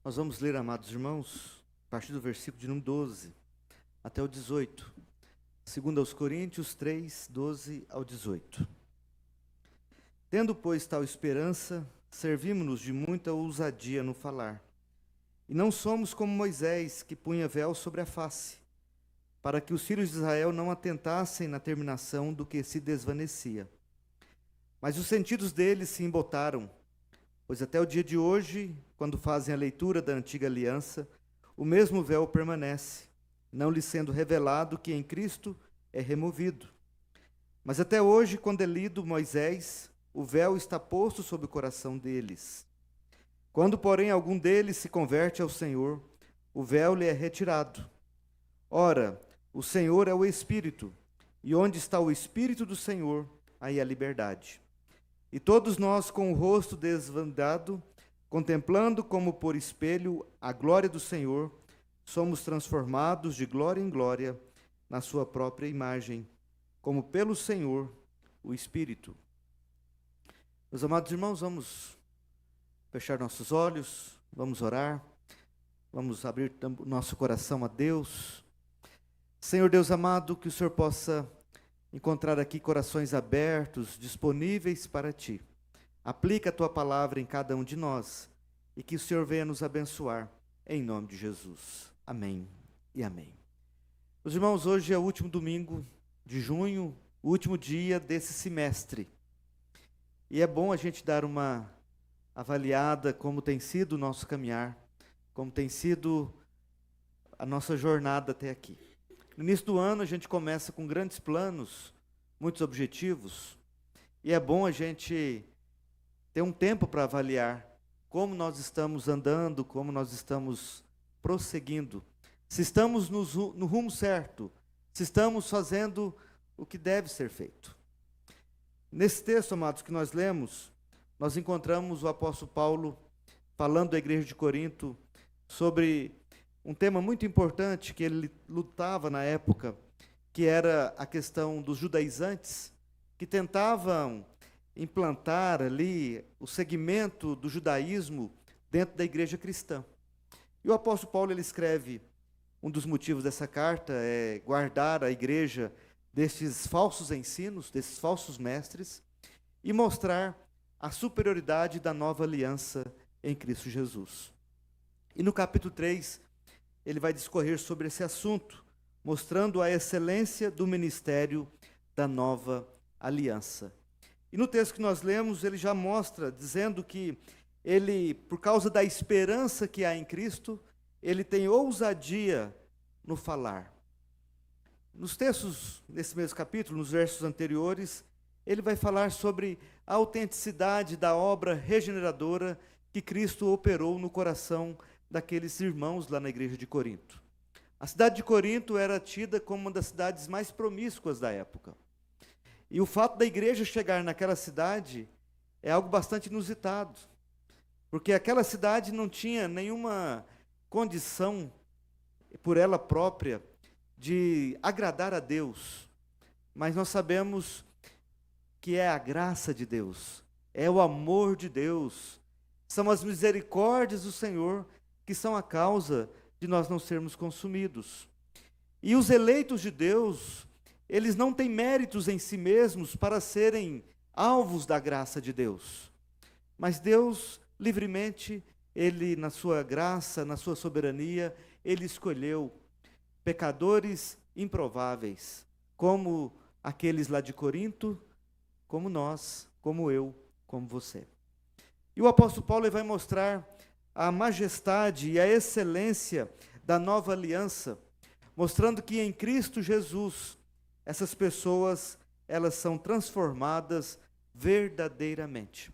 Nós vamos ler, amados irmãos, a partir do versículo de número 12 até o 18. Segundo aos Coríntios 3, 12 ao 18. Tendo, pois, tal esperança, servimos-nos de muita ousadia no falar. E não somos como Moisés, que punha véu sobre a face, para que os filhos de Israel não atentassem na terminação do que se desvanecia. Mas os sentidos deles se embotaram, pois até o dia de hoje, quando fazem a leitura da antiga aliança, o mesmo véu permanece, não lhe sendo revelado que em Cristo é removido. Mas até hoje, quando é lido Moisés, o véu está posto sobre o coração deles. Quando, porém, algum deles se converte ao Senhor, o véu lhe é retirado. Ora, o Senhor é o Espírito, e onde está o Espírito do Senhor, aí a liberdade. E todos nós, com o rosto desvendado, contemplando como por espelho a glória do Senhor, somos transformados de glória em glória na sua própria imagem, como pelo Senhor, o Espírito. Meus amados irmãos, vamos fechar nossos olhos, vamos orar, vamos abrir nosso coração a Deus. Senhor Deus amado, que o Senhor possa encontrar aqui corações abertos, disponíveis para Ti. Aplica a Tua palavra em cada um de nós e que o Senhor venha nos abençoar, em nome de Jesus. Amém e amém. Meus irmãos, hoje é o último domingo de junho, o último dia desse semestre. E é bom a gente dar uma avaliada como tem sido o nosso caminhar, como tem sido a nossa jornada até aqui. No início do ano a gente começa com grandes planos, muitos objetivos, e é bom a gente ter um tempo para avaliar como nós estamos andando, como nós estamos prosseguindo, se estamos no rumo certo, se estamos fazendo o que deve ser feito. Nesse texto, amados, que nós lemos, nós encontramos o apóstolo Paulo falando à igreja de Corinto sobre um tema muito importante que ele lutava na época, que era a questão dos judaizantes, que tentavam implantar ali o segmento do judaísmo dentro da igreja cristã. E o apóstolo Paulo ele escreve, um dos motivos dessa carta é guardar a igreja desses falsos ensinos, desses falsos mestres, e mostrar a superioridade da nova aliança em Cristo Jesus. E no capítulo 3, ele vai discorrer sobre esse assunto, mostrando a excelência do ministério da nova aliança. E no texto que nós lemos, ele já mostra, dizendo que ele, por causa da esperança que há em Cristo, ele tem ousadia no falar. Nos textos, nesse mesmo capítulo, nos versos anteriores, ele vai falar sobre a autenticidade da obra regeneradora que Cristo operou no coração daqueles irmãos lá na igreja de Corinto. A cidade de Corinto era tida como uma das cidades mais promíscuas da época. E o fato da igreja chegar naquela cidade é algo bastante inusitado, porque aquela cidade não tinha nenhuma condição por ela própria de agradar a Deus, mas nós sabemos que é a graça de Deus, é o amor de Deus, são as misericórdias do Senhor que são a causa de nós não sermos consumidos. E os eleitos de Deus, eles não têm méritos em si mesmos para serem alvos da graça de Deus. Mas Deus, livremente, Ele, na sua graça, na sua soberania, Ele escolheu pecadores improváveis, como aqueles lá de Corinto, como nós, como eu, como você. E o apóstolo Paulo vai mostrar a majestade e a excelência da nova aliança, mostrando que em Cristo Jesus, essas pessoas, elas são transformadas verdadeiramente.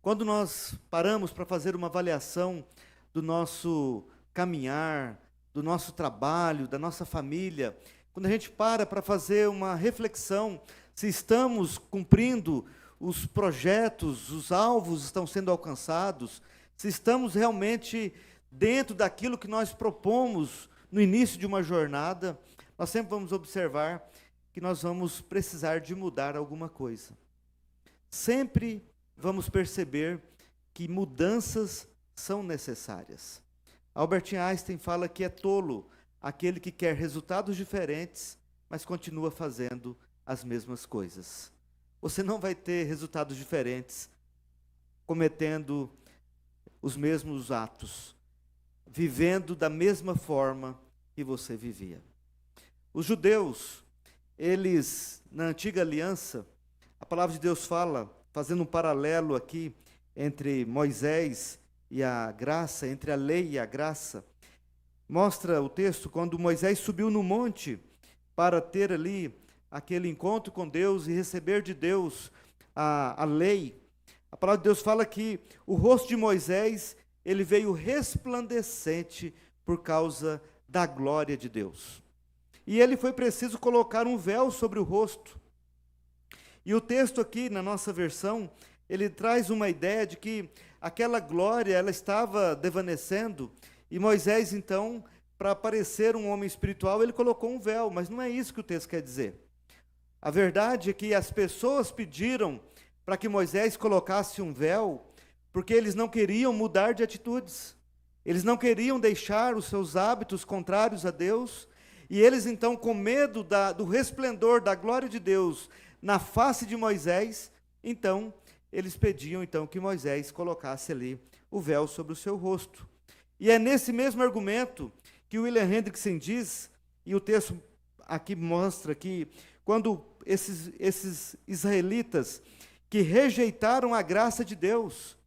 Quando nós paramos para fazer uma avaliação do nosso caminhar, do nosso trabalho, da nossa família, quando a gente para fazer uma reflexão, se estamos cumprindo os projetos, os alvos estão sendo alcançados, se estamos realmente dentro daquilo que nós propomos no início de uma jornada, nós sempre vamos observar que nós vamos precisar de mudar alguma coisa. Sempre vamos perceber que mudanças são necessárias. Albert Einstein fala que é tolo aquele que quer resultados diferentes, mas continua fazendo as mesmas coisas. Você não vai ter resultados diferentes cometendo os mesmos atos, vivendo da mesma forma que você vivia. Os judeus, eles, na antiga aliança, a palavra de Deus fala, fazendo um paralelo aqui entre Moisés e a graça, entre a lei e a graça, mostra o texto quando Moisés subiu no monte para ter ali aquele encontro com Deus e receber de Deus a lei. A palavra de Deus fala que o rosto de Moisés, ele veio resplandecente por causa da glória de Deus. E ele foi preciso colocar um véu sobre o rosto. E o texto aqui, na nossa versão, ele traz uma ideia de que aquela glória, ela estava desvanecendo, e Moisés, então, para parecer um homem espiritual, ele colocou um véu, mas não é isso que o texto quer dizer. A verdade é que as pessoas pediram para que Moisés colocasse um véu, porque eles não queriam mudar de atitudes, eles não queriam deixar os seus hábitos contrários a Deus, e eles então, com medo do resplendor da glória de Deus na face de Moisés, então, eles pediam então que Moisés colocasse ali o véu sobre o seu rosto. E é nesse mesmo argumento que William Hendrickson diz, e o texto aqui mostra que quando esses israelitas que rejeitaram a graça de Deus,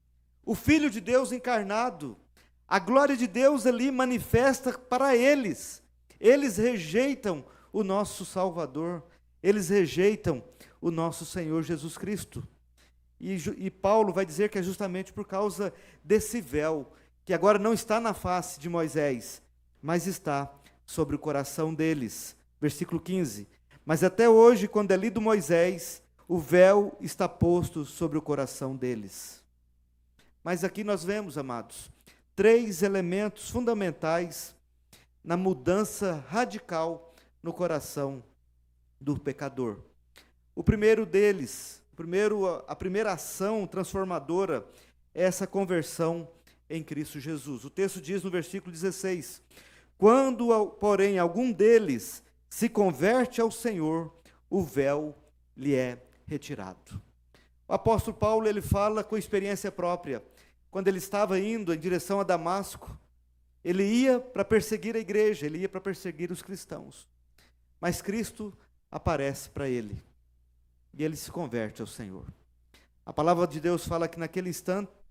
o Filho de Deus encarnado, a glória de Deus ali manifesta para eles. Eles rejeitam o nosso Salvador, eles rejeitam o nosso Senhor Jesus Cristo. E Paulo vai dizer que é justamente por causa desse véu, que agora não está na face de Moisés, mas está sobre o coração deles. Versículo 15. Mas até hoje, quando é lido Moisés, o véu está posto sobre o coração deles. Mas aqui nós vemos, amados, 3 elementos fundamentais na mudança radical no coração do pecador. O primeiro deles, a primeira ação transformadora é essa conversão em Cristo Jesus. O texto diz no versículo 16: quando, porém, algum deles se converte ao Senhor, o véu lhe é retirado. O apóstolo Paulo, ele fala com experiência própria. Quando ele estava indo em direção a Damasco, ele ia para perseguir a igreja, ele ia para perseguir os cristãos. Mas Cristo aparece para ele, e ele se converte ao Senhor. A palavra de Deus fala que naquele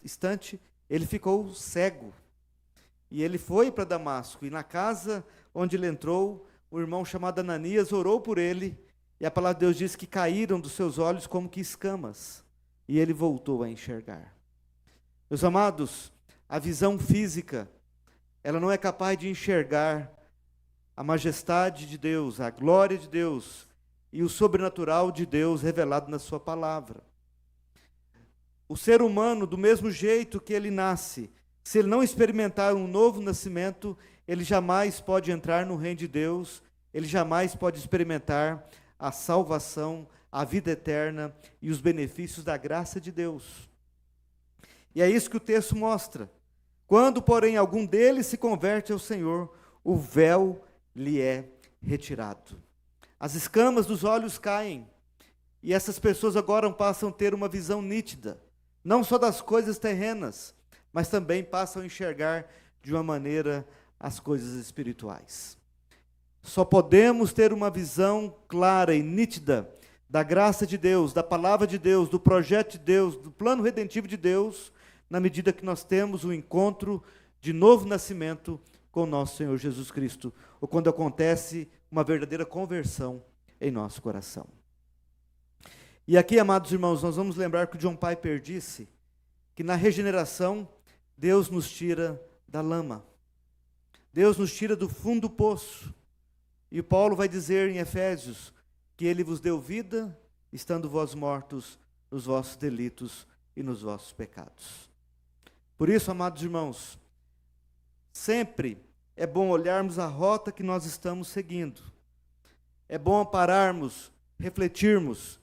instante, ele ficou cego. E ele foi para Damasco, e na casa onde ele entrou, um irmão chamado Ananias orou por ele, e a palavra de Deus diz que caíram dos seus olhos como que escamas, e ele voltou a enxergar. Meus amados, a visão física, ela não é capaz de enxergar a majestade de Deus, a glória de Deus, e o sobrenatural de Deus revelado na sua palavra. O ser humano, do mesmo jeito que ele nasce, se ele não experimentar um novo nascimento, ele jamais pode entrar no reino de Deus, ele jamais pode experimentar a salvação, a vida eterna e os benefícios da graça de Deus. E é isso que o texto mostra. Quando, porém, algum deles se converte ao Senhor, o véu lhe é retirado. As escamas dos olhos caem, e essas pessoas agora passam a ter uma visão nítida, não só das coisas terrenas, mas também passam a enxergar de uma maneira as coisas espirituais. Só podemos ter uma visão clara e nítida da graça de Deus, da palavra de Deus, do projeto de Deus, do plano redentivo de Deus, na medida que nós temos o encontro de novo nascimento com o nosso Senhor Jesus Cristo, ou quando acontece uma verdadeira conversão em nosso coração. E aqui, amados irmãos, nós vamos lembrar que o John Piper disse que na regeneração, Deus nos tira da lama, Deus nos tira do fundo do poço, e Paulo vai dizer em Efésios que Ele vos deu vida, estando vós mortos nos vossos delitos e nos vossos pecados. Por isso, amados irmãos, sempre é bom olharmos a rota que nós estamos seguindo. É bom pararmos, refletirmos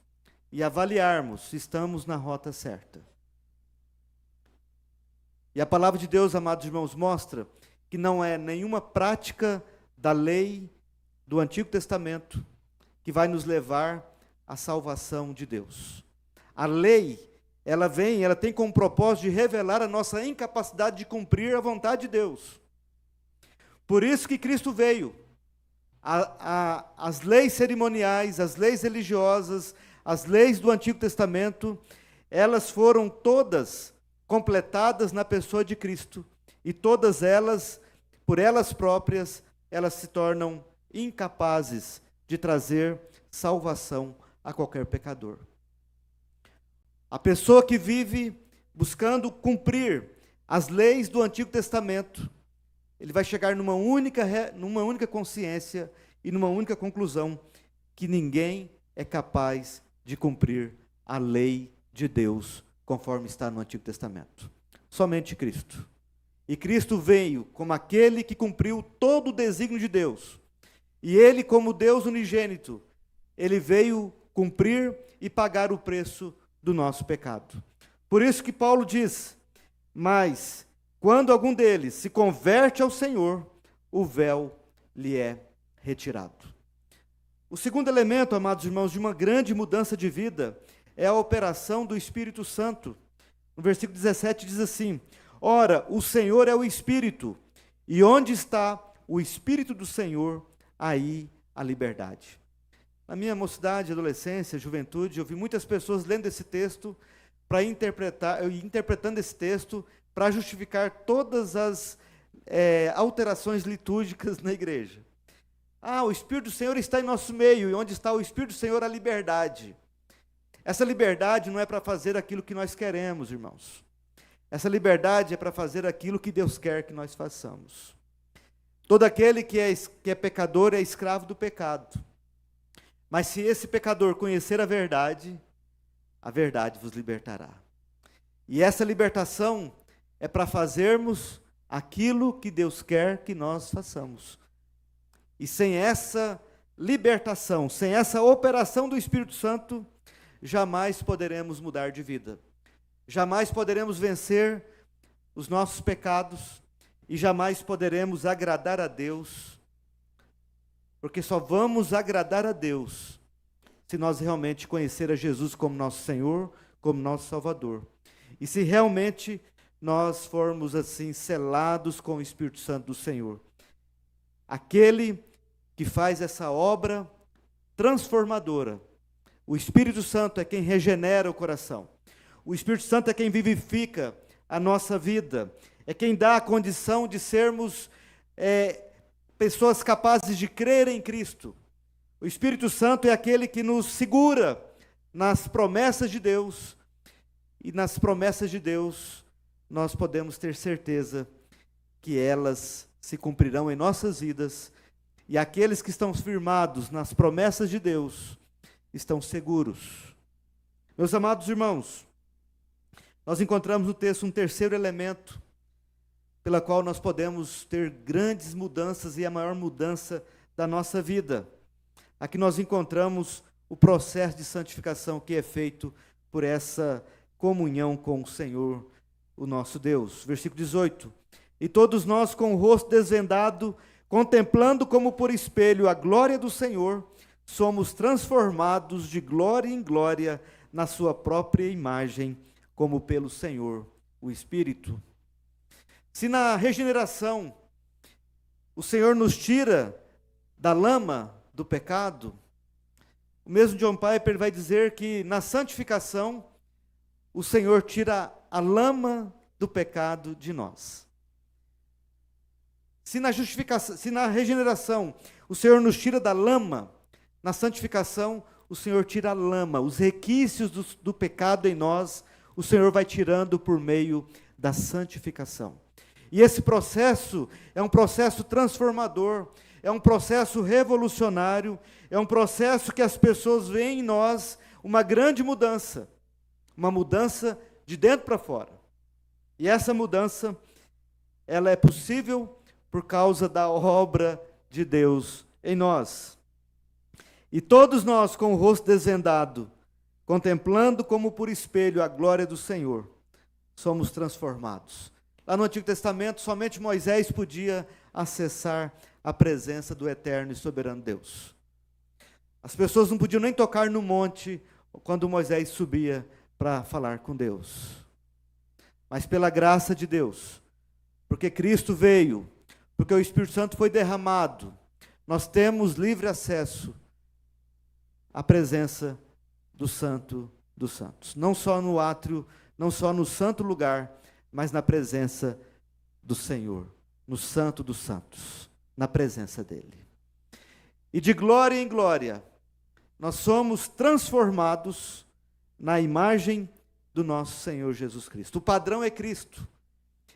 e avaliarmos se estamos na rota certa. E a palavra de Deus, amados irmãos, mostra que não é nenhuma prática da lei do Antigo Testamento que vai nos levar à salvação de Deus. A lei, ela tem como propósito de revelar a nossa incapacidade de cumprir a vontade de Deus. Por isso que Cristo veio. As leis cerimoniais, as leis religiosas, as leis do Antigo Testamento, elas foram todas completadas na pessoa de Cristo. E todas elas, por elas próprias, elas se tornam incapazes de trazer salvação a qualquer pecador. A pessoa que vive buscando cumprir as leis do Antigo Testamento, ele vai chegar numa única consciência e numa única conclusão, que ninguém é capaz de cumprir a lei de Deus, conforme está no Antigo Testamento. Somente Cristo. E Cristo veio como aquele que cumpriu todo o desígnio de Deus. E ele, como Deus unigênito, ele veio cumprir e pagar o preço do nosso pecado. Por isso que Paulo diz: mas quando algum deles se converte ao Senhor, o véu lhe é retirado. O segundo elemento, amados irmãos, de uma grande mudança de vida é a operação do Espírito Santo. No versículo 17 diz assim: ora, o Senhor é o Espírito, e onde está o Espírito do Senhor, aí a liberdade. Na minha mocidade, adolescência, juventude, eu vi muitas pessoas lendo esse texto para interpretando esse texto para justificar todas as alterações litúrgicas na igreja. O Espírito do Senhor está em nosso meio, e onde está o Espírito do Senhor, a liberdade. Essa liberdade não é para fazer aquilo que nós queremos, irmãos. Essa liberdade é para fazer aquilo que Deus quer que nós façamos. Todo aquele que é pecador é escravo do pecado. Mas se esse pecador conhecer a verdade vos libertará. E essa libertação é para fazermos aquilo que Deus quer que nós façamos. E sem essa libertação, sem essa operação do Espírito Santo, jamais poderemos mudar de vida. Jamais poderemos vencer os nossos pecados e jamais poderemos agradar a Deus, porque só vamos agradar a Deus se nós realmente conhecer a Jesus como nosso Senhor, como nosso Salvador. E se realmente nós formos assim selados com o Espírito Santo do Senhor. Aquele que faz essa obra transformadora. O Espírito Santo é quem regenera o coração. O Espírito Santo é quem vivifica a nossa vida. É quem dá a condição de sermos pessoas capazes de crer em Cristo. O Espírito Santo é aquele que nos segura nas promessas de Deus. E nas promessas de Deus, nós podemos ter certeza que elas se cumprirão em nossas vidas. E aqueles que estão firmados nas promessas de Deus estão seguros. Meus amados irmãos, nós encontramos no texto um terceiro elemento pela qual nós podemos ter grandes mudanças e a maior mudança da nossa vida. Aqui nós encontramos o processo de santificação que é feito por essa comunhão com o Senhor, o nosso Deus. Versículo 18. E todos nós com o rosto desvendado, contemplando como por espelho a glória do Senhor, somos transformados de glória em glória na sua própria imagem, como pelo Senhor, o Espírito. Se na regeneração o Senhor nos tira da lama do pecado, o mesmo John Piper vai dizer que na santificação o Senhor tira a lama do pecado de nós. Se na regeneração o Senhor nos tira da lama, na santificação o Senhor tira a lama, os requisitos do pecado em nós, o Senhor vai tirando por meio da santificação. E esse processo é um processo transformador, é um processo revolucionário, é um processo que as pessoas veem em nós uma grande mudança, uma mudança de dentro para fora. E essa mudança, ela é possível por causa da obra de Deus em nós. E todos nós, com o rosto desvendado, contemplando como por espelho a glória do Senhor, somos transformados. Lá no Antigo Testamento, somente Moisés podia acessar a presença do eterno e soberano Deus. As pessoas não podiam nem tocar no monte quando Moisés subia para falar com Deus. Mas pela graça de Deus, porque Cristo veio, porque o Espírito Santo foi derramado, nós temos livre acesso à presença do Santo dos Santos. Não só no átrio, não só no santo lugar, mas na presença do Senhor, no Santo dos Santos, na presença dEle. E de glória em glória, nós somos transformados na imagem do nosso Senhor Jesus Cristo. O padrão é Cristo.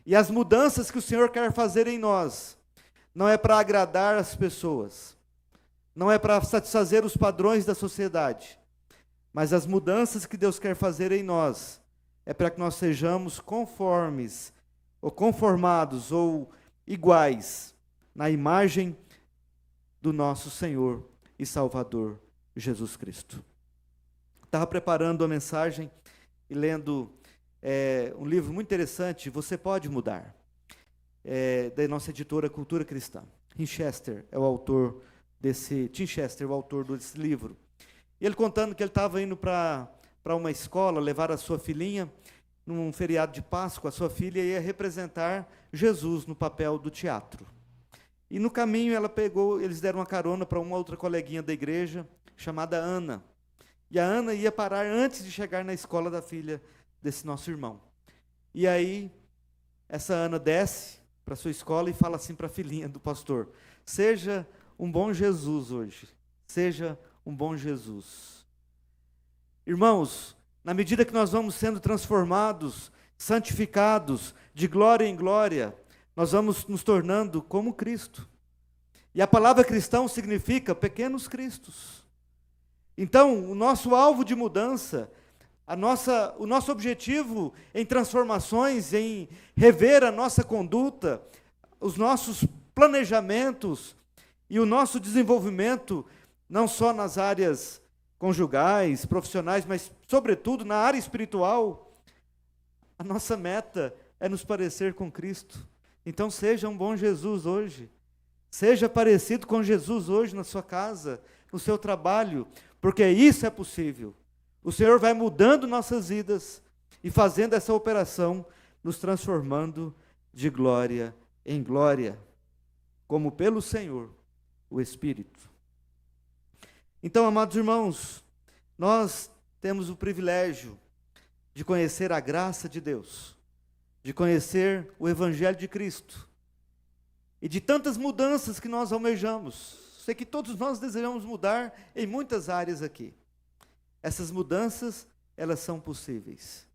E as mudanças que o Senhor quer fazer em nós, não é para agradar as pessoas, não é para satisfazer os padrões da sociedade, mas as mudanças que Deus quer fazer em nós, é para que nós sejamos conformes, ou conformados, ou iguais, na imagem do nosso Senhor e Salvador, Jesus Cristo. Estava preparando a mensagem e lendo um livro muito interessante, Você Pode Mudar, da nossa editora Cultura Cristã. Tim Chester é o autor desse livro. E ele contando que ele estava indo para uma escola, levar a sua filhinha, num feriado de Páscoa, a sua filha ia representar Jesus no papel do teatro. E no caminho eles deram uma carona para uma outra coleguinha da igreja, chamada Ana. E a Ana ia parar antes de chegar na escola da filha desse nosso irmão. E aí, essa Ana desce para a sua escola e fala assim para a filhinha do pastor: seja um bom Jesus hoje, seja um bom Jesus. Irmãos, na medida que nós vamos sendo transformados, santificados, de glória em glória, nós vamos nos tornando como Cristo. E a palavra cristão significa pequenos cristos. Então, o nosso alvo de mudança, o nosso objetivo em transformações, em rever a nossa conduta, os nossos planejamentos e o nosso desenvolvimento, não só nas áreas conjugais, profissionais, mas, sobretudo, na área espiritual, a nossa meta é nos parecer com Cristo. Então, seja um bom Jesus hoje. Seja parecido com Jesus hoje na sua casa, no seu trabalho, porque isso é possível. O Senhor vai mudando nossas vidas e fazendo essa operação, nos transformando de glória em glória, como pelo Senhor, o Espírito. Então, amados irmãos, nós temos o privilégio de conhecer a graça de Deus, de conhecer o Evangelho de Cristo, e de tantas mudanças que nós almejamos. Sei que todos nós desejamos mudar em muitas áreas aqui. Essas mudanças, elas são possíveis.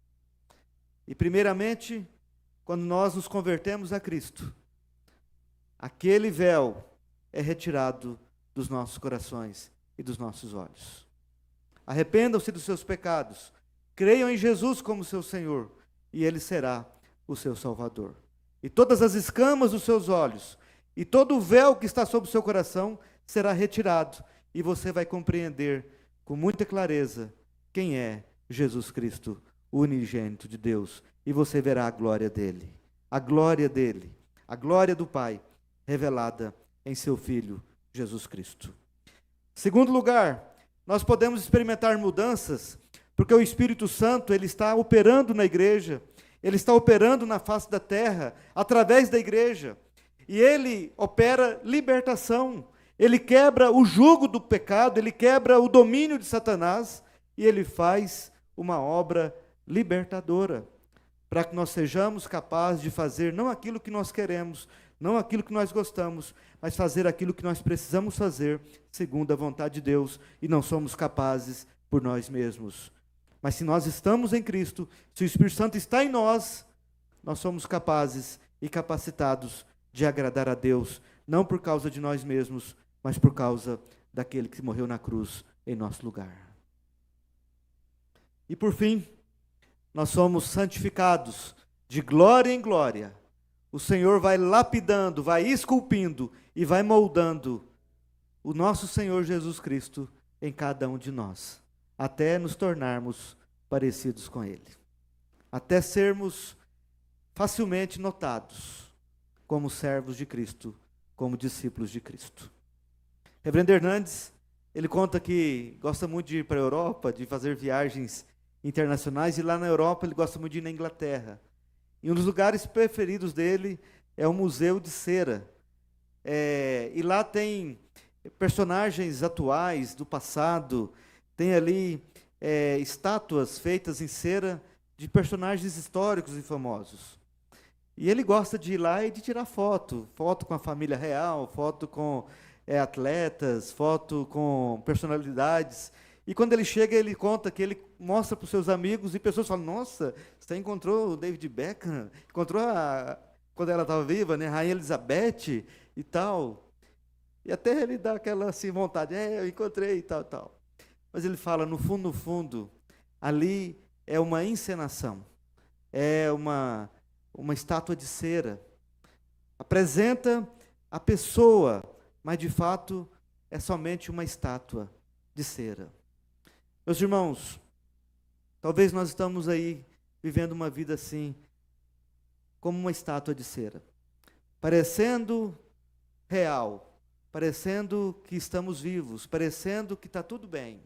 E primeiramente, quando nós nos convertemos a Cristo, aquele véu é retirado dos nossos corações e dos nossos olhos. Arrependam-se dos seus pecados, creiam em Jesus como seu Senhor, e Ele será o seu Salvador. E todas as escamas dos seus olhos, e todo o véu que está sobre o seu coração, será retirado, e você vai compreender com muita clareza quem é Jesus Cristo, o unigênito de Deus, e você verá a glória dele, a glória dele, a glória do Pai, revelada em seu Filho, Jesus Cristo. Segundo lugar, nós podemos experimentar mudanças, porque o Espírito Santo, ele está operando na igreja, ele está operando na face da terra, através da igreja, e ele opera libertação, ele quebra o jugo do pecado, ele quebra o domínio de Satanás, e ele faz uma obra libertadora, para que nós sejamos capazes de fazer não aquilo que nós queremos, não aquilo que nós gostamos, mas fazer aquilo que nós precisamos fazer, segundo a vontade de Deus, e não somos capazes por nós mesmos. Mas se nós estamos em Cristo, se o Espírito Santo está em nós, nós somos capazes e capacitados de agradar a Deus, não por causa de nós mesmos, mas por causa daquele que morreu na cruz em nosso lugar. E por fim, nós somos santificados de glória em glória. O Senhor vai lapidando, vai esculpindo e vai moldando o nosso Senhor Jesus Cristo em cada um de nós, até nos tornarmos parecidos com Ele, até sermos facilmente notados como servos de Cristo, como discípulos de Cristo. Reverendo Hernandes, ele conta que gosta muito de ir para a Europa, de fazer viagens internacionais, e lá na Europa ele gosta muito de ir na Inglaterra. E um dos lugares preferidos dele é o Museu de Cera. E lá tem personagens atuais do passado, tem ali estátuas feitas em cera de personagens históricos e famosos. E ele gosta de ir lá e de tirar foto com a família real, foto com atletas, foto com personalidades. E quando ele chega, ele conta que ele mostra para os seus amigos e pessoas falam: nossa, você encontrou o David Beckham, encontrou quando ela estava viva, né, Rainha Elizabeth e tal. E até ele dá aquela assim, vontade, eu encontrei e tal. Mas ele fala, no fundo, ali é uma encenação, é uma estátua de cera. Apresenta a pessoa, mas de fato é somente uma estátua de cera. Meus irmãos, talvez nós estamos aí vivendo uma vida assim, como uma estátua de cera, parecendo real, parecendo que estamos vivos, parecendo que está tudo bem.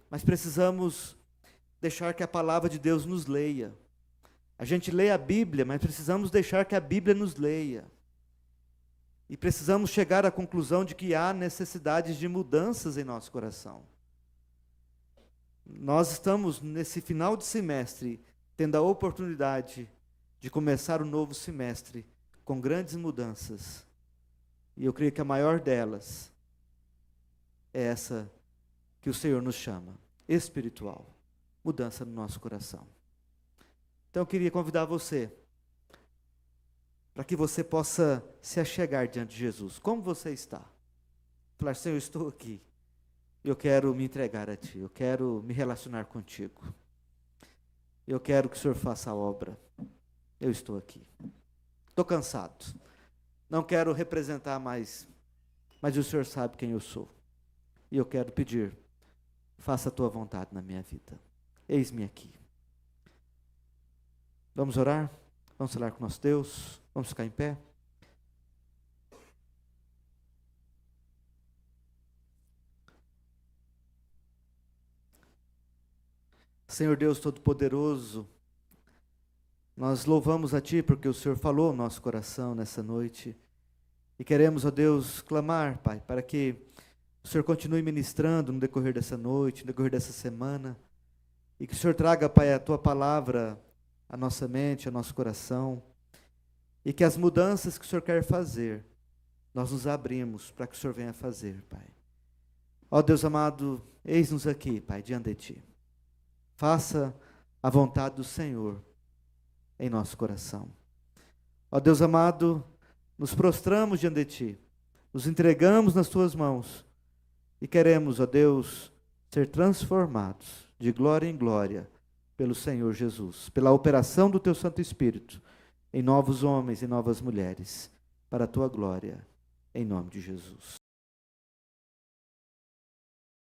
Mas precisamos deixar que a palavra de Deus nos leia. A gente lê a Bíblia, mas precisamos deixar que a Bíblia nos leia. E precisamos chegar à conclusão de que há necessidades de mudanças em nosso coração. Nós estamos, nesse final de semestre, tendo a oportunidade de começar o novo semestre com grandes mudanças. E eu creio que a maior delas é essa que o Senhor nos chama, espiritual. Mudança no nosso coração. Então eu queria convidar você, para que você possa se achegar diante de Jesus. Como você está? Falar, Senhor, eu estou aqui. Eu quero me entregar a Ti. Eu quero me relacionar contigo. Eu quero que o Senhor faça a obra. Eu estou aqui. Estou cansado. Não quero representar mais, mas o Senhor sabe quem eu sou. E eu quero pedir, faça a Tua vontade na minha vida. Eis-me aqui. Vamos orar? Vamos falar com nosso Deus? Vamos ficar em pé? Senhor Deus Todo-Poderoso, nós louvamos a Ti porque o Senhor falou ao nosso coração nessa noite. E queremos, ó Deus, clamar, Pai, para que o Senhor continue ministrando no decorrer dessa noite, no decorrer dessa semana. E que o Senhor traga, Pai, a Tua palavra à nossa mente, ao nosso coração. E que as mudanças que o Senhor quer fazer, nós nos abrimos para que o Senhor venha fazer, Pai. Ó Deus amado, eis-nos aqui, Pai, diante de Ti. Faça a vontade do Senhor em nosso coração. Ó Deus amado, nos prostramos diante de Ti, nos entregamos nas Tuas mãos e queremos, ó Deus, ser transformados de glória em glória pelo Senhor Jesus, pela operação do Teu Santo Espírito, em novos homens e novas mulheres, para a Tua glória, em nome de Jesus.